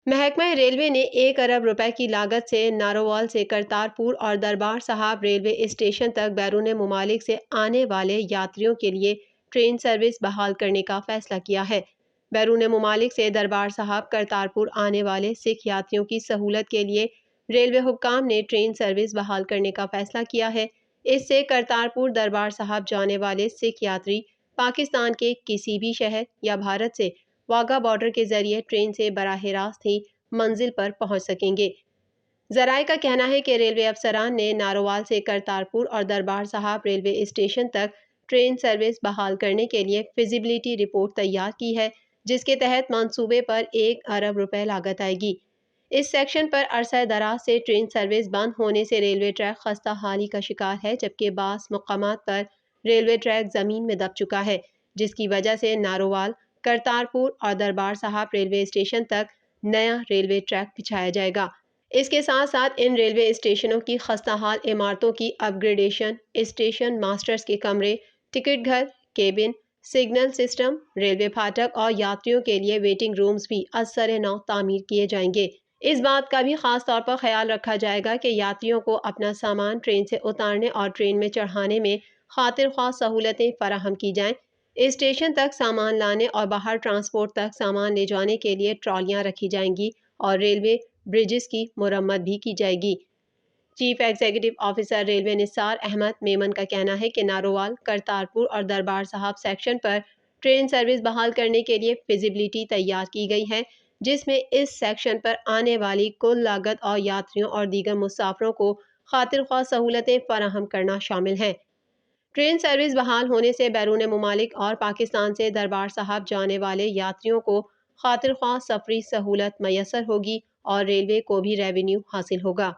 محکمہ ریلوے نے 1 ارب روپے کی لاگت سے نارووال سے کرتارپور اور دربار صاحب ریلوے اسٹیشن تک بیرون ممالک سے آنے والے یاتریوں کے لیے ٹرین سروس بحال کرنے کا فیصلہ کیا ہے۔ بیرون ممالک سے دربار صاحب کرتارپور آنے والے سکھ یاتریوں کی سہولت کے لیے ریلوے حکام نے ٹرین سروس بحال کرنے کا فیصلہ کیا ہے۔ اس سے کرتارپور دربار صاحب جانے والے سکھ یاتری پاکستان کے کسی بھی شہر یا بھارت سے واگا بارڈر کے ذریعے ٹرین سے براہ راست ہی منزل پر پہنچ سکیں گے۔ ذرائع کا کہنا ہے کہ ریلوے افسران نے نارووال سے کرتارپور اور دربار صاحب ریلوے اسٹیشن تک ٹرین سروس بحال کرنے کے لیے فیزیبلٹی رپورٹ تیار کی ہے، جس کے تحت منصوبے پر 1 ارب روپے لاگت آئے گی۔ اس سیکشن پر عرصہ دراز سے ٹرین سروس بند ہونے سے ریلوے ٹریک خستہ حالی کا شکار ہے، جبکہ بعض مقامات پر ریلوے ٹریک زمین میں دب چکا ہے، جس کی وجہ سے نارووال، کرتارپور اور دربار صاحب ریلوے اسٹیشن تک نیا ریلوے ٹریک بچھایا جائے گا۔ اس کے ساتھ ساتھ ان ریلوے اسٹیشنوں کی خستہ حال عمارتوں کی اپ گریڈیشن، اسٹیشن ماسٹرز کے کمرے، ٹکٹ گھر، کیبن، سگنل سسٹم، ریلوے پھاٹک اور یاتریوں کے لیے ویٹنگ رومز بھی از سر نو تعمیر کیے جائیں گے۔ اس بات کا بھی خاص طور پر خیال رکھا جائے گا کہ یاتریوں کو اپنا سامان ٹرین سے اتارنے اور ٹرین میں چڑھانے میں خاطر خواہ سہولتیں فراہم کی جائیں۔ اسٹیشن تک سامان لانے اور باہر ٹرانسپورٹ تک سامان لے جانے کے لیے ٹرالیاں رکھی جائیں گی اور ریلوے بریجز کی مرمت بھی کی جائے گی۔ چیف ایگزیکٹو آفیسر ریلوے نثار احمد میمن کا کہنا ہے کہ نارووال، کرتارپور اور دربار صاحب سیکشن پر ٹرین سروس بحال کرنے کے لیے فیزیبلٹی تیار کی گئی ہے، جس میں اس سیکشن پر آنے والی کل لاگت اور یاتریوں اور دیگر مسافروں کو خاطر خواہ سہولتیں فراہم کرنا شامل ہیں۔ ٹرین سروس بحال ہونے سے بیرون ممالک اور پاکستان سے دربار صاحب جانے والے یاتریوں کو خاطر خواہ سفری سہولت میسر ہوگی اور ریلوے کو بھی ریونیو حاصل ہوگا۔